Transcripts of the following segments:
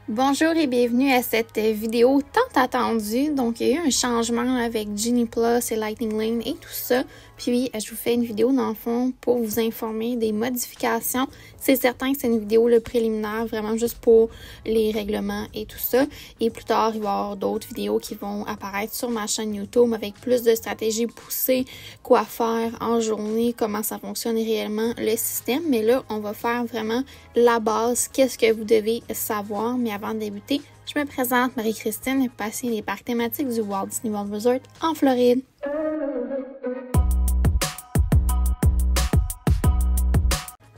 Bonjour et bienvenue à cette vidéo tant attendue. Donc, il y a eu un changement avec Genie Plus et Lightning Lane et tout ça. Puis, je vous fais une vidéo dans le fond pour vous informer des modifications. C'est certain que c'est une vidéo préliminaire, vraiment juste pour les règlements et tout ça. Et plus tard, il va y avoir d'autres vidéos qui vont apparaître sur ma chaîne YouTube avec plus de stratégies poussées, quoi faire en journée, comment ça fonctionne réellement le système. Mais là, on va faire vraiment la base, qu'est-ce que vous devez savoir. Mais avant de débuter, je me présente Marie-Christine, passionnée des parcs thématiques du Walt Disney World Resort en Floride.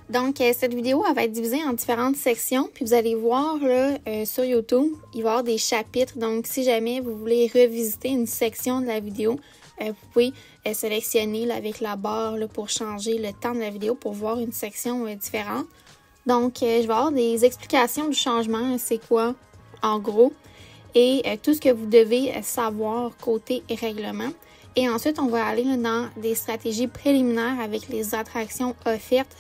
Donc, cette vidéo elle va être divisée en différentes sections, puis vous allez voir là, sur YouTube, il va y avoir des chapitres. Donc, si jamais vous voulez revisiter une section de la vidéo, vous pouvez sélectionner là, avec la barre là, pour changer le temps de la vidéo pour voir une section différente. Donc, je vais avoir des explications du changement, c'est quoi en gros, et tout ce que vous devez savoir côté règlement. Et ensuite, on va aller là, dans des stratégies préliminaires avec les attractions offertes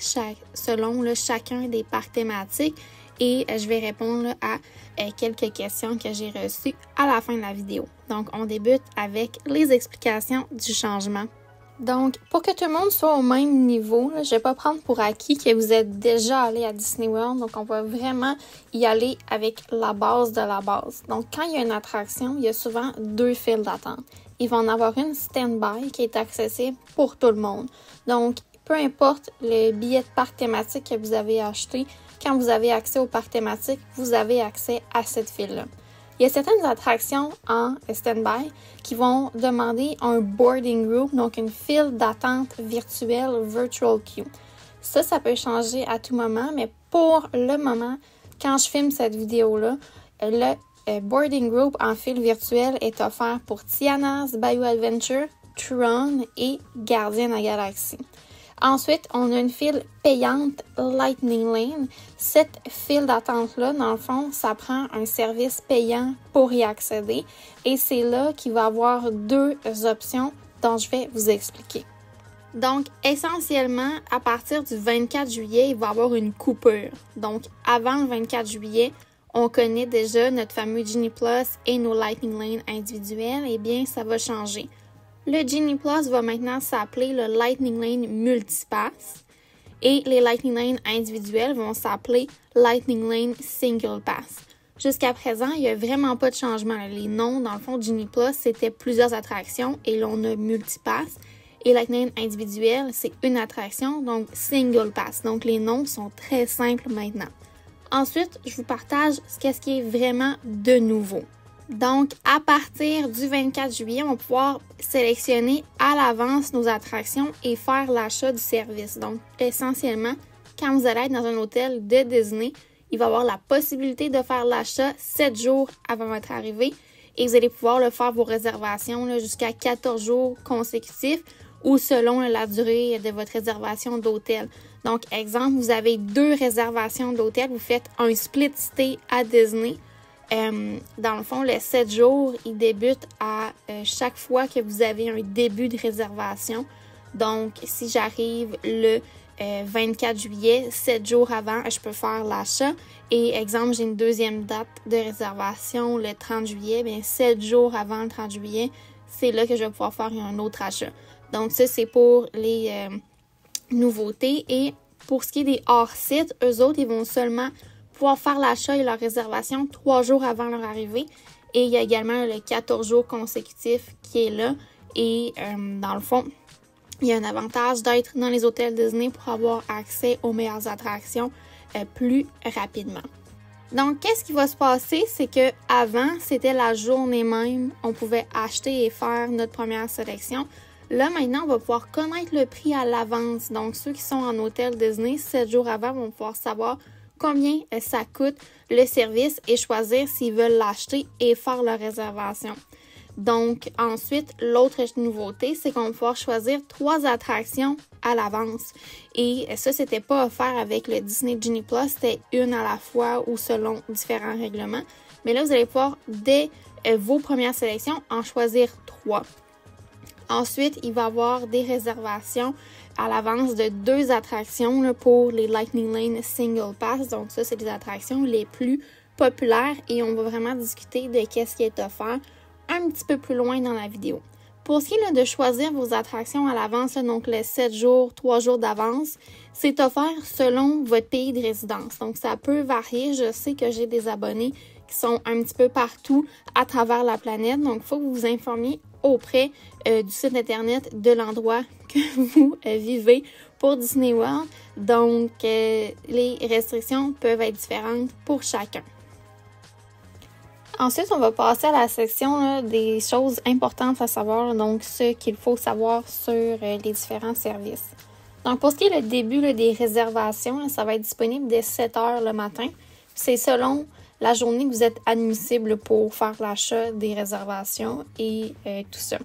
selon là, chacun des parcs thématiques. Et je vais répondre là, à quelques questions que j'ai reçues à la fin de la vidéo. Donc, on débute avec les explications du changement. Donc, pour que tout le monde soit au même niveau, là, je ne vais pas prendre pour acquis que vous êtes déjà allé à Disney World. Donc, on va vraiment y aller avec la base de la base. Donc, quand il y a une attraction, il y a souvent deux files d'attente. Il va en avoir une stand-by qui est accessible pour tout le monde. Donc, peu importe le billet de parc thématique que vous avez acheté, quand vous avez accès au parc thématique, vous avez accès à cette file-là. Il y a certaines attractions en stand-by qui vont demander un boarding group, donc une file d'attente virtuelle, virtual queue. Ça peut changer à tout moment, mais pour le moment, quand je filme cette vidéo-là, le boarding group en file virtuelle est offert pour Tiana's Bayou Adventure, Tron et Guardians of the Galaxy. Ensuite, on a une file payante Lightning Lane. Cette file d'attente-là, dans le fond, ça prend un service payant pour y accéder. Et c'est là qu'il va y avoir deux options dont je vais vous expliquer. Donc, essentiellement, à partir du 24 juillet, il va y avoir une coupure. Donc, avant le 24 juillet, on connaît déjà notre fameux Genie Plus et nos Lightning Lane individuels. Eh bien, ça va changer. Le Genie Plus va maintenant s'appeler le Lightning Lane Multipass et les Lightning Lane individuels vont s'appeler Lightning Lane Single Pass. Jusqu'à présent, il n'y a vraiment pas de changement. Les noms, dans le fond, Genie Plus, c'était plusieurs attractions et là, on a Multipass. Et Lightning Lane individuel, c'est une attraction, donc Single Pass. Donc, les noms sont très simples maintenant. Ensuite, je vous partage ce qui est vraiment de nouveau. Donc, à partir du 24 juillet, on va pouvoir sélectionner à l'avance nos attractions et faire l'achat du service. Donc, essentiellement, quand vous allez être dans un hôtel de Disney, il va y avoir la possibilité de faire l'achat 7 jours avant votre arrivée et vous allez pouvoir le faire vos réservations jusqu'à 14 jours consécutifs ou selon la durée de votre réservation d'hôtel. Donc, exemple, vous avez 2 réservations d'hôtel, vous faites un split stay à Disney. Dans le fond, les 7 jours, ils débutent à chaque fois que vous avez un début de réservation. Donc, si j'arrive le 24 juillet, 7 jours avant, je peux faire l'achat. Et exemple, j'ai une deuxième date de réservation le 30 juillet. Bien, 7 jours avant le 30 juillet, c'est là que je vais pouvoir faire un autre achat. Donc, ça, c'est pour les nouveautés. Et pour ce qui est des hors-sites, eux autres, ils vont seulement pouvoir faire l'achat et leur réservation 3 jours avant leur arrivée. Et il y a également le 14 jours consécutifs qui est là. Et dans le fond, il y a un avantage d'être dans les hôtels Disney pour avoir accès aux meilleures attractions plus rapidement. Donc, qu'est-ce qui va se passer? C'est que avant, c'était la journée même, on pouvait acheter et faire notre première sélection. Là, maintenant, on va pouvoir connaître le prix à l'avance. Donc, ceux qui sont en hôtel Disney, 7 jours avant, vont pouvoir savoir combien ça coûte le service et choisir s'ils veulent l'acheter et faire leur réservation. Donc, ensuite, l'autre nouveauté, c'est qu'on va pouvoir choisir 3 attractions à l'avance. Et ça, c'était pas offert avec le Disney Genie Plus, c'était une à la fois ou selon différents règlements. Mais là, vous allez pouvoir, dès vos premières sélections, en choisir 3. Ensuite, il va y avoir des réservations à l'avance de 2 attractions là, pour les Lightning Lane Single Pass. Donc ça, c'est les attractions les plus populaires et on va vraiment discuter de qu'est-ce qui est offert un petit peu plus loin dans la vidéo. Pour ce qui est là, de choisir vos attractions à l'avance, donc les 7 jours, 3 jours d'avance, c'est offert selon votre pays de résidence. Donc, ça peut varier. Je sais que j'ai des abonnés qui sont un petit peu partout à travers la planète. Donc, il faut que vous vous informiez auprès du site Internet de l'endroit que vous vivez pour Disney World. Donc, les restrictions peuvent être différentes pour chacun. Ensuite, on va passer à la section là, des choses importantes à savoir, donc ce qu'il faut savoir sur les différents services. Donc, pour ce qui est le début là, des réservations, là, ça va être disponible dès 7 heures le matin. C'est selon la journée que vous êtes admissible pour faire l'achat des réservations et tout ça.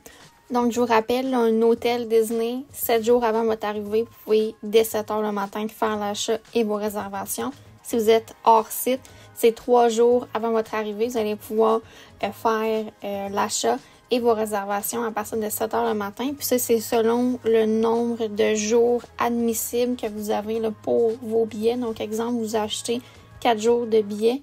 Donc, je vous rappelle, là, un hôtel Disney, 7 jours avant votre arrivée, vous pouvez dès 7 heures le matin faire l'achat et vos réservations. Si vous êtes hors site, c'est 3 jours avant votre arrivée, vous allez pouvoir faire l'achat et vos réservations à partir de 7 heures le matin. Puis ça, c'est selon le nombre de jours admissibles que vous avez là, pour vos billets. Donc, exemple, vous achetez 4 jours de billets.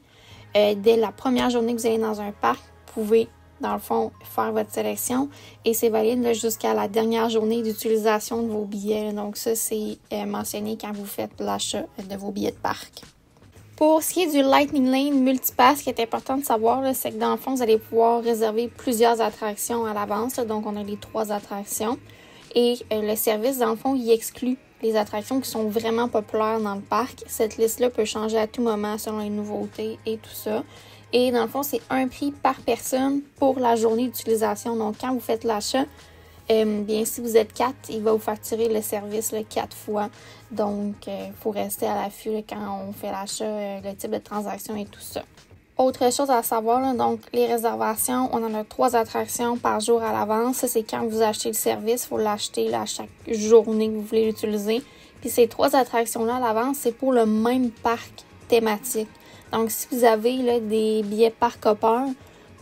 Dès la première journée que vous allez dans un parc, vous pouvez, dans le fond, faire votre sélection. Et c'est valide là, jusqu'à la dernière journée d'utilisation de vos billets. Donc, ça, c'est mentionné quand vous faites l'achat de vos billets de parc. Pour ce qui est du Lightning Lane Multipass, ce qui est important de savoir, c'est que dans le fond, vous allez pouvoir réserver plusieurs attractions à l'avance. Donc, on a les 3 attractions. Et le service, dans le fond, il exclut les attractions qui sont vraiment populaires dans le parc. Cette liste-là peut changer à tout moment selon les nouveautés et tout ça. Et dans le fond, c'est un prix par personne pour la journée d'utilisation. Donc, quand vous faites l'achat, bien, si vous êtes 4, il va vous facturer le service 4 fois. Donc, il faut rester à l'affût quand on fait l'achat, le type de transaction et tout ça. Autre chose à savoir, là, donc les réservations, on en a 3 attractions par jour à l'avance. Ça, c'est quand vous achetez le service, il faut l'acheter à chaque journée que vous voulez l'utiliser. Puis ces 3 attractions-là à l'avance, c'est pour le même parc thématique. Donc, si vous avez là, des billets parc hopper,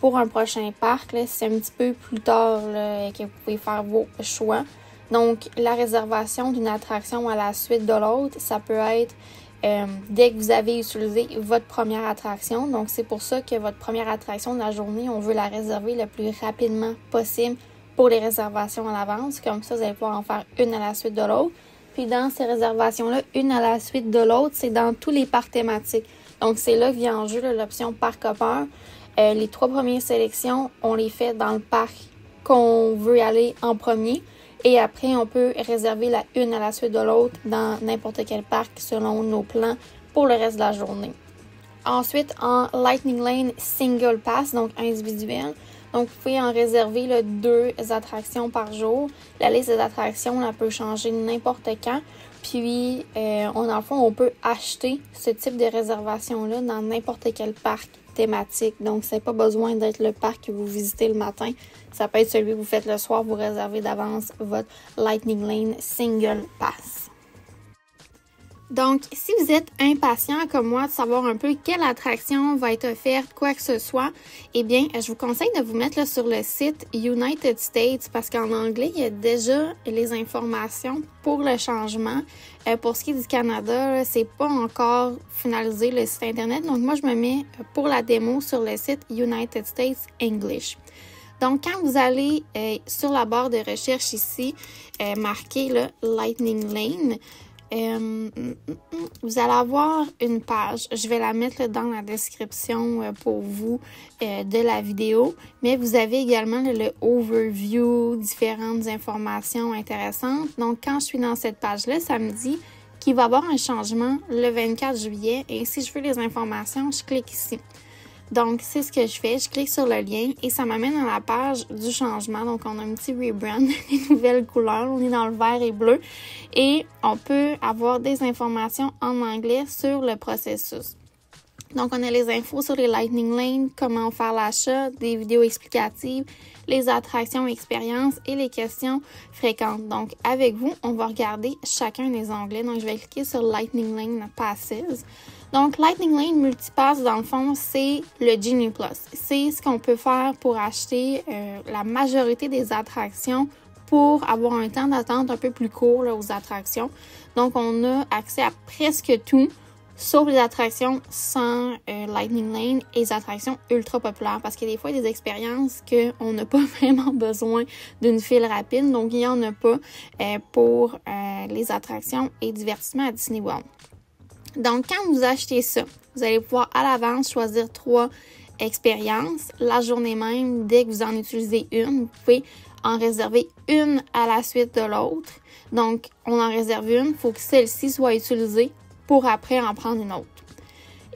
pour un prochain parc, c'est un petit peu plus tard là, que vous pouvez faire vos choix. Donc, la réservation d'une attraction à la suite de l'autre, ça peut être dès que vous avez utilisé votre première attraction. Donc, c'est pour ça que votre première attraction de la journée, on veut la réserver le plus rapidement possible pour les réservations à l'avance. Comme ça, vous allez pouvoir en faire une à la suite de l'autre. Puis, dans ces réservations-là, une à la suite de l'autre, c'est dans tous les parcs thématiques. Donc, c'est là que vient en jeu l'option parc hopper. Les 3 premières sélections, on les fait dans le parc qu'on veut aller en premier. Et après, on peut réserver la une à la suite de l'autre dans n'importe quel parc selon nos plans pour le reste de la journée. Ensuite, en Lightning Lane Single Pass, donc individuel, donc vous pouvez en réserver 2 attractions par jour. La liste des attractions, elle peut changer n'importe quand. Puis, dans le fond, on peut acheter ce type de réservation-là dans n'importe quel parc thématique. Donc, c'est pas besoin d'être le parc que vous visitez le matin. Ça peut être celui que vous faites le soir. Vous réservez d'avance votre Lightning Lane Single Pass. Donc, si vous êtes impatient comme moi de savoir un peu quelle attraction va être offerte, quoi que ce soit, eh bien, je vous conseille de vous mettre là, sur le site United States parce qu'en anglais, il y a déjà les informations pour le changement. Pour ce qui est du Canada, c'est pas encore finalisé le site Internet. Donc, moi, je me mets pour la démo sur le site United States English. Donc, quand vous allez sur la barre de recherche ici, marqué là, Lightning Lane, vous allez avoir une page. Je vais la mettre là, dans la description pour vous de la vidéo. Mais vous avez également là, le overview, différentes informations intéressantes. Donc, quand je suis dans cette page-là, ça me dit qu'il va y avoir un changement le 24 juillet. Et si je veux les informations, je clique ici. Donc, c'est ce que je fais. Je clique sur le lien et ça m'amène à la page du changement. Donc, on a un petit rebrand, des nouvelles couleurs. On est dans le vert et bleu. Et on peut avoir des informations en anglais sur le processus. Donc, on a les infos sur les Lightning Lane, comment faire l'achat, des vidéos explicatives, les attractions expériences et les questions fréquentes. Donc, avec vous, on va regarder chacun des onglets. Donc, je vais cliquer sur Lightning Lane Passes. Donc, Lightning Lane Multipass, dans le fond, c'est le Genie Plus. C'est ce qu'on peut faire pour acheter la majorité des attractions pour avoir un temps d'attente un peu plus court là, aux attractions. Donc, on a accès à presque tout, sauf les attractions sans Lightning Lane et les attractions ultra populaires, parce que des fois, il y a des expériences qu'on n'a pas vraiment besoin d'une file rapide, donc il n'y en a pas pour les attractions et divertissements à Disney World. Donc, quand vous achetez ça, vous allez pouvoir à l'avance choisir 3 expériences. La journée même, dès que vous en utilisez une, vous pouvez en réserver une à la suite de l'autre. Donc, on en réserve une, il faut que celle-ci soit utilisée pour après en prendre une autre.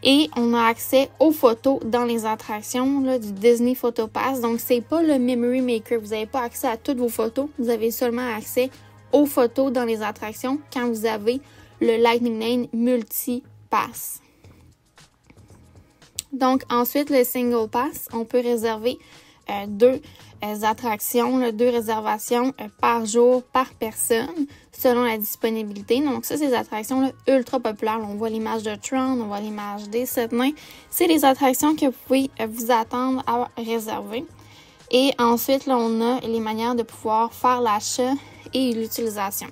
Et on a accès aux photos dans les attractions là, du Disney Photo Pass. Donc, c'est pas le Memory Maker. Vous n'avez pas accès à toutes vos photos. Vous avez seulement accès aux photos dans les attractions quand vous avez le Lightning Lane Multi-Pass. Donc, ensuite, le Single Pass, on peut réserver 2 attractions, 2 réservations par jour, par personne, selon la disponibilité. Donc, ça, c'est des attractions là, ultra populaires. Là, on voit l'image de Tron, on voit l'image des 7 nains. C'est les attractions que vous pouvez vous attendre à réserver. Et ensuite, là, on a les manières de pouvoir faire l'achat et l'utilisation.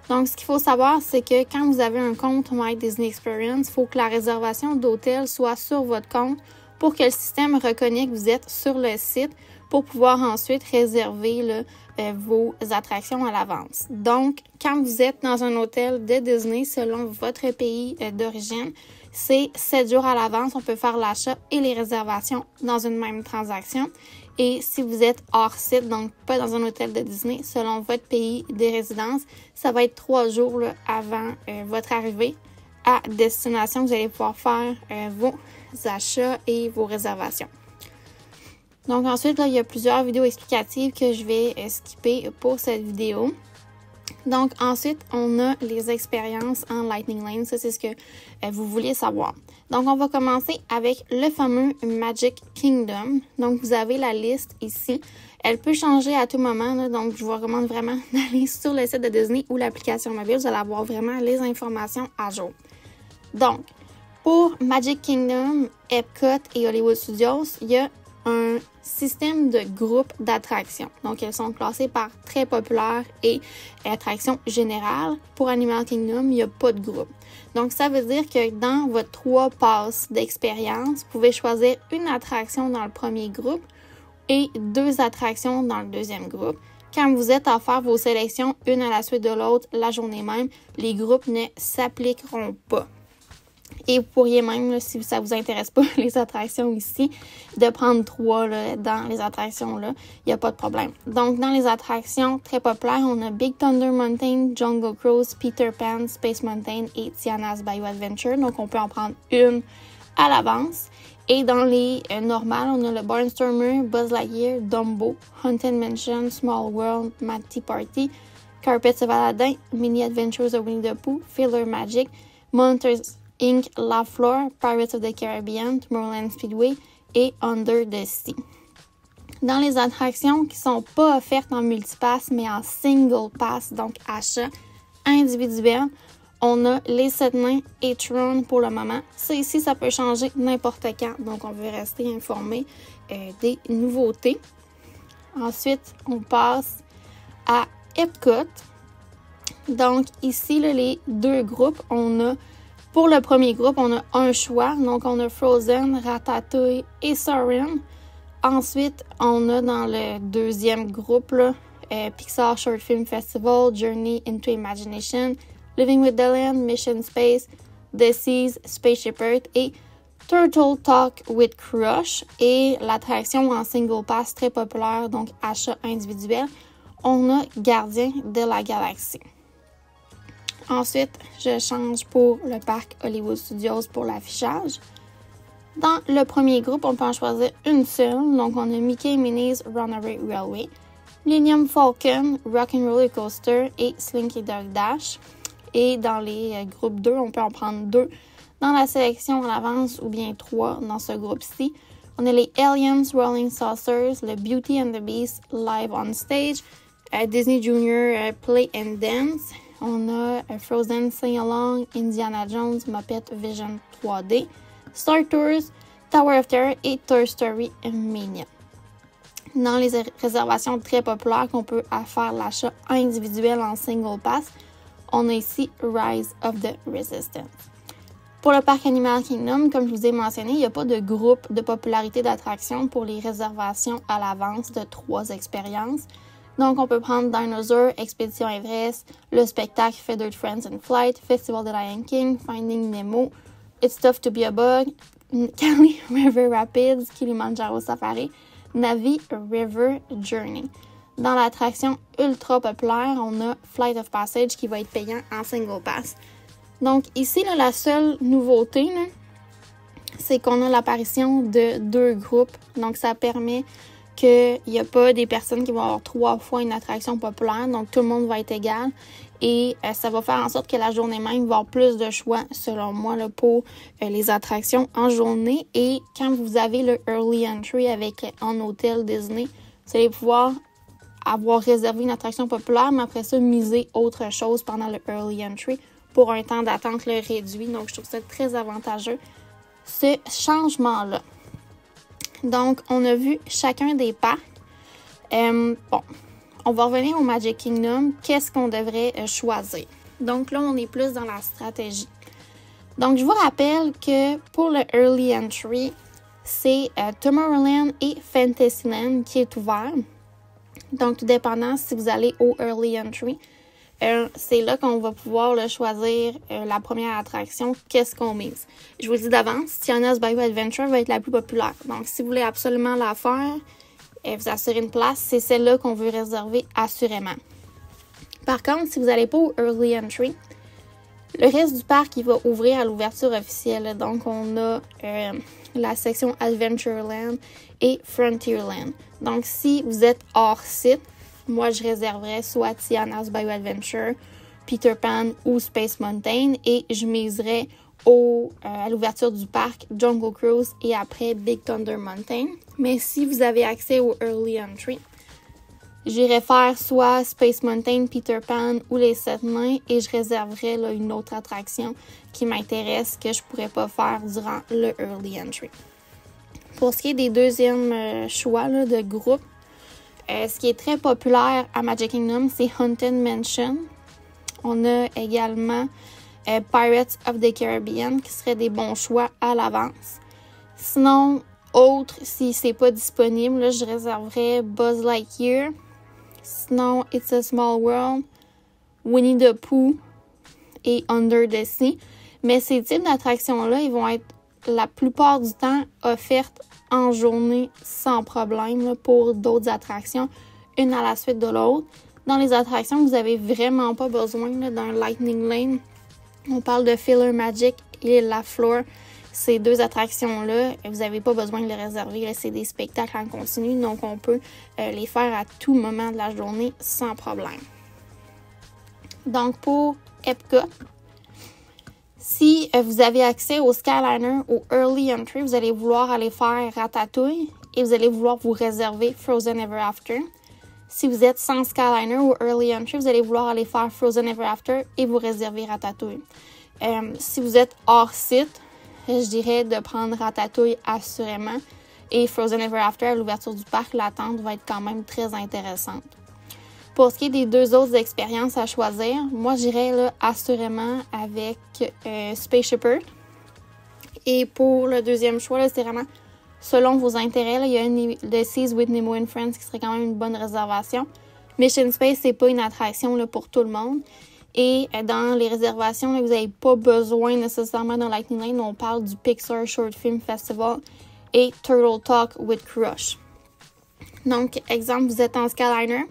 Donc, ce qu'il faut savoir, c'est que quand vous avez un compte My Disney Experience, il faut que la réservation d'hôtel soit sur votre compte pour que le système reconnaisse que vous êtes sur le site pour pouvoir ensuite réserver là, vos attractions à l'avance. Donc, quand vous êtes dans un hôtel de Disney, selon votre pays d'origine, c'est 7 jours à l'avance. On peut faire l'achat et les réservations dans une même transaction. Et si vous êtes hors site, donc pas dans un hôtel de Disney, selon votre pays de résidence, ça va être 3 jours là, avant votre arrivée à destination. Vous allez pouvoir faire vos achats et vos réservations. Donc ensuite, là, il y a plusieurs vidéos explicatives que je vais skipper pour cette vidéo. Donc ensuite, on a les expériences en Lightning Lane. Ça, c'est ce que vous vouliez savoir. Donc, on va commencer avec le fameux Magic Kingdom. Donc, vous avez la liste ici. Elle peut changer à tout moment. Là, donc, je vous recommande vraiment d'aller sur le site de Disney ou l'application mobile. Vous allez avoir vraiment les informations à jour. Donc, pour Magic Kingdom, Epcot et Hollywood Studios, il y a un système de groupes d'attractions. Donc, elles sont classées par très populaires et attractions générales. Pour Animal Kingdom, il n'y a pas de groupe. Donc, ça veut dire que dans votre 3 passes d'expérience, vous pouvez choisir une attraction dans le premier groupe et 2 attractions dans le deuxième groupe. Quand vous êtes à faire vos sélections une à la suite de l'autre la journée même, les groupes ne s'appliqueront pas. Et vous pourriez même, là, si ça vous intéresse pas, les attractions ici, de prendre 3 là, dans les attractions là, il n'y a pas de problème. Donc, dans les attractions très populaires, on a Big Thunder Mountain, Jungle Cruise, Peter Pan, Space Mountain et Tiana's Bayou Adventure. Donc, on peut en prendre une à l'avance. Et dans les normales, on a le Barnstormer, Buzz Lightyear, Dumbo, Haunted Mansion, Small World, Matty Party, Carpets of Aladdin, Mini Adventures of Winnie the Pooh, Filler Magic, Monsters Inc., La Flor, Pirates of the Caribbean, Tomorrowland Speedway et Under the Sea. Dans les attractions qui ne sont pas offertes en multipass, mais en single pass, donc achat individuel, on a les 7 nains et Tron pour le moment. Ça ici, ça peut changer n'importe quand, donc on veut rester informé des nouveautés. Ensuite, on passe à Epcot. Donc ici, là, les 2 groupes, on a pour le premier groupe, on a un choix. Donc, on a Frozen, Ratatouille et Soarin'. Ensuite, on a dans le deuxième groupe, là, Pixar Short Film Festival, Journey into Imagination, Living with the Land, Mission Space, The Seas, Spaceship Earth et Turtle Talk with Crush. Et l'attraction en single pass très populaire, donc achat individuel, on a Gardien de la Galaxie. Ensuite, je change pour le parc Hollywood Studios pour l'affichage. Dans le premier groupe, on peut en choisir une seule. Donc, on a Mickey Minnie's Runaway Railway, Millennium Falcon, Rock'n'Roller Coaster et Slinky Dog Dash. Et dans les groupes 2, on peut en prendre 2 dans la sélection à l'avance ou bien 3 dans ce groupe-ci. On a les Aliens Rolling Saucers, le Beauty and the Beast Live on Stage, Disney Junior Play and Dance. On a Frozen Sing Along, Indiana Jones, Muppet Vision 3D, Star Tours, Tower of Terror et Toy Story Mania. Dans les réservations très populaires qu'on peut faire l'achat individuel en single pass, on a ici Rise of the Resistance. Pour le parc Animal Kingdom, comme je vous ai mentionné, il n'y a pas de groupe de popularité d'attraction pour les réservations à l'avance de 3 expériences. Donc, on peut prendre Dinosaur, Expédition Everest, le spectacle Feathered Friends in Flight, Festival de Lion King, Finding Nemo, It's Tough to be a Bug, Kali River Rapids, Kilimanjaro Safari, Navi River Journey. Dans l'attraction ultra populaire, on a Flight of Passage qui va être payant en single pass. Donc ici, là, la seule nouveauté, là, c'est qu'on a l'apparition de 2 groupes. Donc ça permet qu'il n'y a pas des personnes qui vont avoir 3 fois une attraction populaire. Donc tout le monde va être égal. Et ça va faire en sorte que la journée même, il va y avoir plus de choix, selon moi, là, pour les attractions en journée. Et quand vous avez le Early Entry avec en hôtel Disney, vous allez pouvoir avoir réservé une attraction populaire, mais après ça, miser autre chose pendant le Early Entry pour un temps d'attente réduit. Donc, je trouve ça très avantageux, ce changement-là. Donc, on a vu chacun des parcs. Bon, on va revenir au Magic Kingdom. Qu'est-ce qu'on devrait choisir? Donc là, on est plus dans la stratégie. Donc, je vous rappelle que pour le Early Entry, c'est Tomorrowland et Fantasyland qui est ouvert. Donc, tout dépendant si vous allez au Early Entry, c'est là qu'on va pouvoir là, choisir la première attraction, qu'est-ce qu'on mise. Je vous le dis d'avance, Tiana's Bayou Adventure va être la plus populaire. Donc, si vous voulez absolument la faire, vous assurer une place, c'est celle-là qu'on veut réserver assurément. Par contre, si vous n'allez pas au Early Entry, le reste du parc, il va ouvrir à l'ouverture officielle. Donc, on a la section Adventureland et Frontierland. Donc, si vous êtes hors site, moi, je réserverais soit Tiana's Bayou Adventure, Peter Pan ou Space Mountain et je miserais à l'ouverture du parc Jungle Cruise et après Big Thunder Mountain. Mais si vous avez accès au Early Entry, j'irais faire soit Space Mountain, Peter Pan ou les 7 nains et je réserverais là, une autre attraction qui m'intéresse que je ne pourrais pas faire durant le Early Entry. Pour ce qui est des deuxièmes choix là, de groupe, ce qui est très populaire à Magic Kingdom, c'est Haunted Mansion. On a également Pirates of the Caribbean qui seraient des bons choix à l'avance. Sinon, autre, si c'est pas disponible, là, je réserverais Buzz Lightyear. Sinon, It's a Small World, Winnie the Pooh et Under the Sea. Mais ces types d'attractions-là, ils vont être la plupart du temps offertes en journée sans problème là, pour d'autres attractions, une à la suite de l'autre. Dans les attractions, vous n'avez vraiment pas besoin là, d'un Lightning Lane. On parle de Filler Magic et La Floor. Ces 2 attractions-là, vous n'avez pas besoin de les réserver. C'est des spectacles en continu, donc on peut les faire à tout moment de la journée sans problème. Donc, pour Epcot, si vous avez accès au Skyliner, au Early Entry, vous allez vouloir aller faire Ratatouille et vous allez vouloir vous réserver Frozen Ever After. Si vous êtes sans Skyliner ou Early Entry, vous allez vouloir aller faire Frozen Ever After et vous réserver Ratatouille. Si vous êtes hors site, je dirais de prendre Ratatouille assurément et Frozen Ever After à l'ouverture du parc, l'attente va être quand même très intéressante. Pour ce qui est des 2 autres expériences à choisir, moi j'irais là, assurément avec Spaceship Earth. Et pour le deuxième choix, là, c'est vraiment selon vos intérêts. Là, il y a The Seas with Nemo and Friends qui serait quand même une bonne réservation. Mission Space, c'est pas une attraction là, pour tout le monde. Et dans les réservations, là, vous n'avez pas besoin nécessairement d'un Lightning Lane. On parle du Pixar Short Film Festival et Turtle Talk with Crush. Donc, exemple, vous êtes en Skyliner.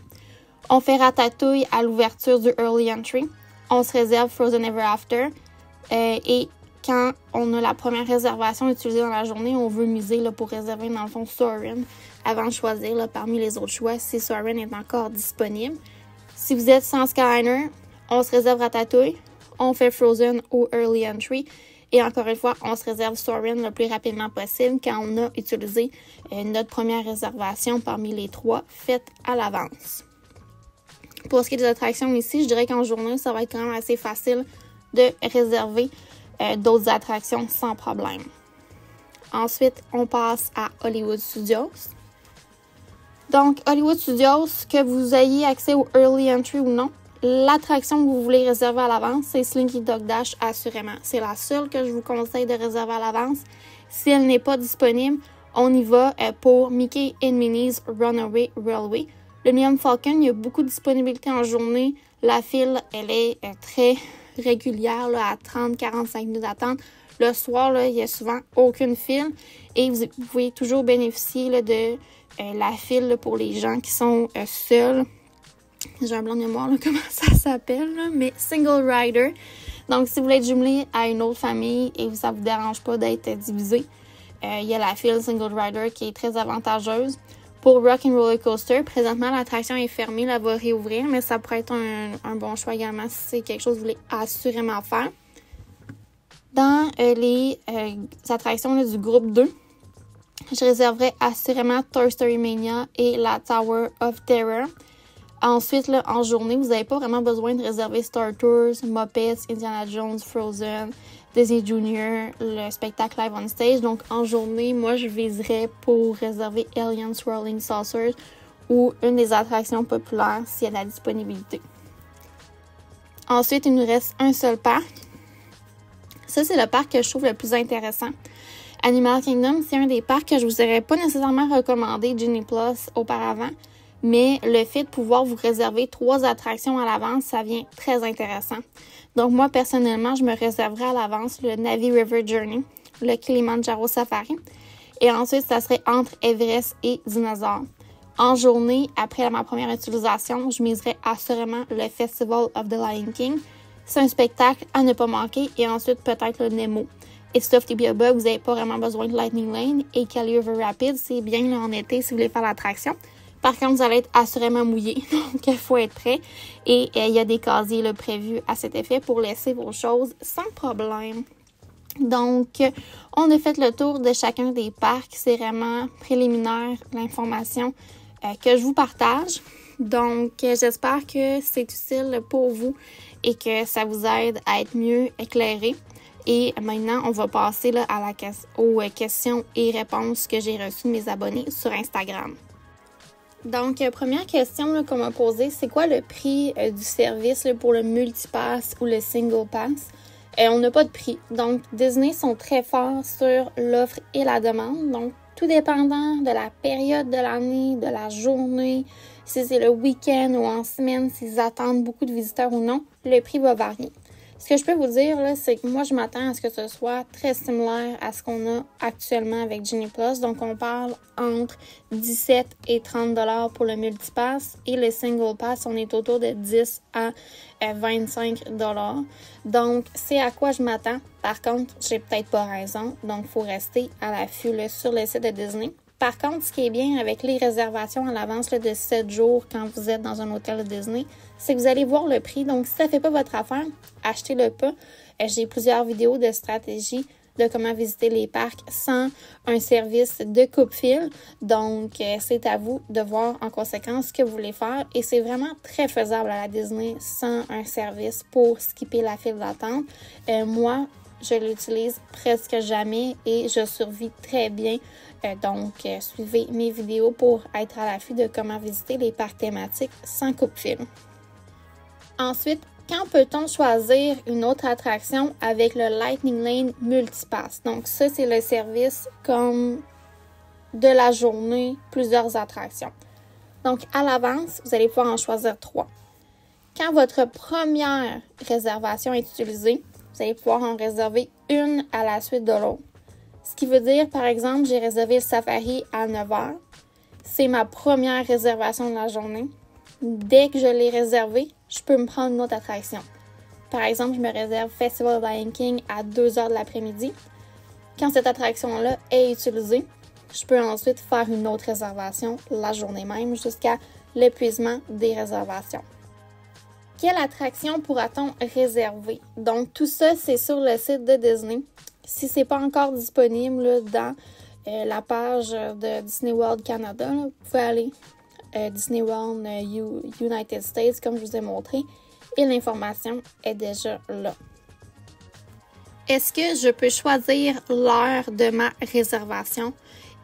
On fait Ratatouille à l'ouverture du Early Entry. On se réserve Frozen Ever After. Et quand on a la première réservation utilisée dans la journée, on veut miser là, pour réserver dans le fond Soarin' avant de choisir là, parmi les autres choix si Soarin' est encore disponible. Si vous êtes sans Skyliner, on se réserve Ratatouille. On fait Frozen au Early Entry. Et encore une fois, on se réserve Soarin' le plus rapidement possible quand on a utilisé notre première réservation parmi les 3 faites à l'avance. Pour ce qui est des attractions ici, je dirais qu'en journée, ça va être quand même assez facile de réserver d'autres attractions sans problème. Ensuite, on passe à Hollywood Studios. Donc, Hollywood Studios, que vous ayez accès au Early Entry ou non, l'attraction que vous voulez réserver à l'avance, c'est Slinky Dog Dash, assurément. C'est la seule que je vous conseille de réserver à l'avance. Si elle n'est pas disponible, on y va pour Mickey and Minnie's Runaway Railway. Le Millennium Falcon, il y a beaucoup de disponibilité en journée. La file, elle est très régulière, là, à 30-45 minutes d'attente. Le soir, là, il n'y a souvent aucune file et vous pouvez toujours bénéficier là, de la file là, pour les gens qui sont seuls. J'ai un blanc de mémoire, là, comment ça s'appelle, là, mais Single Rider. Donc, si vous voulez être jumelé à une autre famille et que ça ne vous dérange pas d'être divisé, il y a la file Single Rider qui est très avantageuse. Pour Rock and Roller Coaster, présentement, l'attraction est fermée, là, elle va réouvrir, mais ça pourrait être un bon choix également si c'est quelque chose que vous voulez assurément faire. Dans les attractions là, du groupe 2, je réserverai assurément Toy Story Mania et la Tower of Terror. Ensuite, là, en journée, vous n'avez pas vraiment besoin de réserver Star Tours, Muppets, Indiana Jones, Frozen, Disney Junior, le spectacle Live on Stage. Donc, en journée, moi, je viserais pour réserver Aliens Swirling Saucers ou une des attractions populaires s'il y a de la disponibilité. Ensuite, il nous reste un seul parc. Ça, c'est le parc que je trouve le plus intéressant. Animal Kingdom, c'est un des parcs que je vous aurais pas nécessairement recommandé Genie Plus auparavant, mais le fait de pouvoir vous réserver 3 attractions à l'avance, ça vient très intéressant. Donc moi, personnellement, je me réserverai à l'avance le Navi River Journey, le Kilimanjaro Safari, et ensuite, ça serait entre Everest et Dinosaur. En journée, après ma première utilisation, je miserais assurément le Festival of the Lion King. C'est un spectacle à ne pas manquer, et ensuite peut-être le Nemo. Et Stuffed Bug, vous n'avez pas vraiment besoin de Lightning Lane, et Cali River Rapids, c'est bien là, en été si vous voulez faire l'attraction. Par contre, vous allez être assurément mouillé, donc il faut être prêt. Et il y a des casiers là, prévus à cet effet pour laisser vos choses sans problème. Donc, on a fait le tour de chacun des parcs. C'est vraiment préliminaire l'information que je vous partage. Donc, j'espère que c'est utile pour vous et que ça vous aide à être mieux éclairé. Et maintenant, on va passer là, aux questions et réponses que j'ai reçues de mes abonnés sur Instagram. Donc, première question qu'on m'a posée, c'est quoi le prix du service là, pour le multipass ou le single pass? On n'a pas de prix. Donc, Disney sont très forts sur l'offre et la demande. Donc, tout dépendant de la période de l'année, de la journée, si c'est le week-end ou en semaine, s'ils attendent beaucoup de visiteurs ou non, le prix va varier. Ce que je peux vous dire, là, c'est que moi, je m'attends à ce que ce soit très similaire à ce qu'on a actuellement avec Genie Plus. Donc, on parle entre 17 et 30 $ pour le multipass. Et le single pass, on est autour de 10 à 25 $. Donc, c'est à quoi je m'attends. Par contre, j'ai peut-être pas raison. Donc, il faut rester à l'affût là, sur le site de Disney. Par contre, ce qui est bien avec les réservations à l'avance de 7 jours quand vous êtes dans un hôtel de Disney, c'est que vous allez voir le prix. Donc, si ça ne fait pas votre affaire, achetez-le pas. J'ai plusieurs vidéos de stratégie de comment visiter les parcs sans un service de coupe-fil. Donc, c'est à vous de voir en conséquence ce que vous voulez faire. Et c'est vraiment très faisable à la Disney sans un service pour skipper la file d'attente. Moi, je l'utilise presque jamais et je survis très bien. Donc, suivez mes vidéos pour être à l'affût de comment visiter les parcs thématiques sans coupe-fil. Ensuite, quand peut-on choisir une autre attraction avec le Lightning Lane Multipass? Donc, ça, c'est le service comme de la journée, plusieurs attractions. Donc, à l'avance, vous allez pouvoir en choisir 3. Quand votre première réservation est utilisée, vous allez pouvoir en réserver une à la suite de l'autre. Ce qui veut dire, par exemple, j'ai réservé le safari à 9 h. C'est ma première réservation de la journée. Dès que je l'ai réservé, je peux me prendre une autre attraction. Par exemple, je me réserve Festival of Lion King à 2 h de l'après-midi. Quand cette attraction-là est utilisée, je peux ensuite faire une autre réservation la journée même jusqu'à l'épuisement des réservations. Quelle attraction pourra-t-on réserver? Donc, tout ça, c'est sur le site de Disney. Si ce n'est pas encore disponible là, dans la page de Disney World Canada, là, vous pouvez aller Disney World United States, comme je vous ai montré, et l'information est déjà là. Est-ce que je peux choisir l'heure de ma réservation?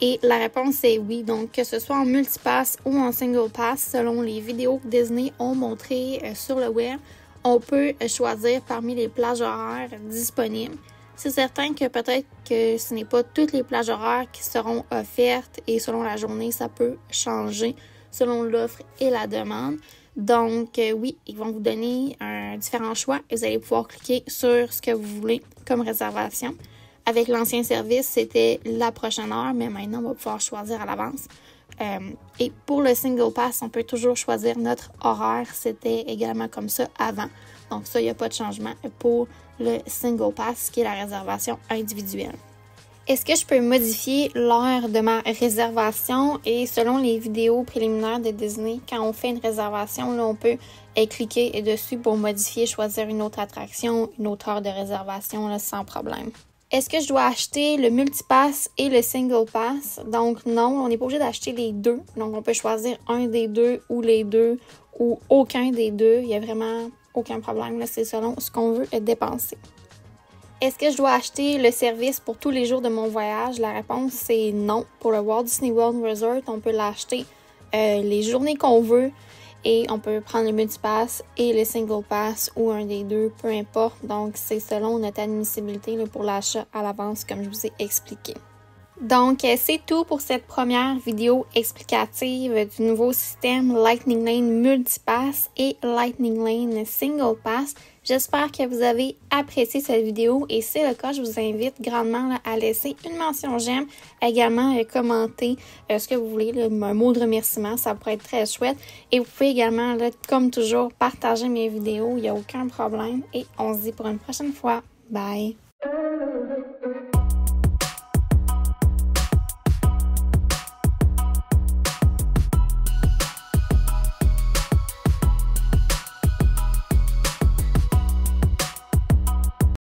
Et la réponse est oui. Donc, que ce soit en multipass ou en single pass, selon les vidéos que Disney ont montrées sur le web, on peut choisir parmi les plages horaires disponibles. C'est certain que peut-être que ce n'est pas toutes les plages horaires qui seront offertes et selon la journée, ça peut changer selon l'offre et la demande. Donc, oui, ils vont vous donner différents choix et vous allez pouvoir cliquer sur ce que vous voulez comme réservation. Avec l'ancien service, c'était la prochaine heure, mais maintenant, on va pouvoir choisir à l'avance. Et pour le single pass, on peut toujours choisir notre horaire. C'était également comme ça avant. Donc ça, il n'y a pas de changement pour le single pass, qui est la réservation individuelle. Est-ce que je peux modifier l'heure de ma réservation? Et selon les vidéos préliminaires de Disney, quand on fait une réservation, là, on peut cliquer dessus pour modifier, choisir une autre attraction, une autre heure de réservation là, sans problème. Est-ce que je dois acheter le multipass et le single pass? Donc non, on n'est pas obligé d'acheter les deux. Donc on peut choisir un des deux ou les deux ou aucun des deux. Il n'y a vraiment aucun problème. Là, c'est selon ce qu'on veut dépenser. Est-ce que je dois acheter le service pour tous les jours de mon voyage? La réponse, c'est non. Pour le Walt Disney World Resort, on peut l'acheter les journées qu'on veut et on peut prendre le multipass et le single pass ou un des deux, peu importe. Donc, c'est selon notre admissibilité là, pour l'achat à l'avance, comme je vous ai expliqué. Donc, c'est tout pour cette première vidéo explicative du nouveau système Lightning Lane Multipass et Lightning Lane Single Pass. J'espère que vous avez apprécié cette vidéo et si c'est le cas, je vous invite grandement là, à laisser une mention j'aime, également commenter ce que vous voulez, là, un mot de remerciement, ça pourrait être très chouette. Et vous pouvez également, là, comme toujours, partager mes vidéos, il n'y a aucun problème et on se dit pour une prochaine fois. Bye!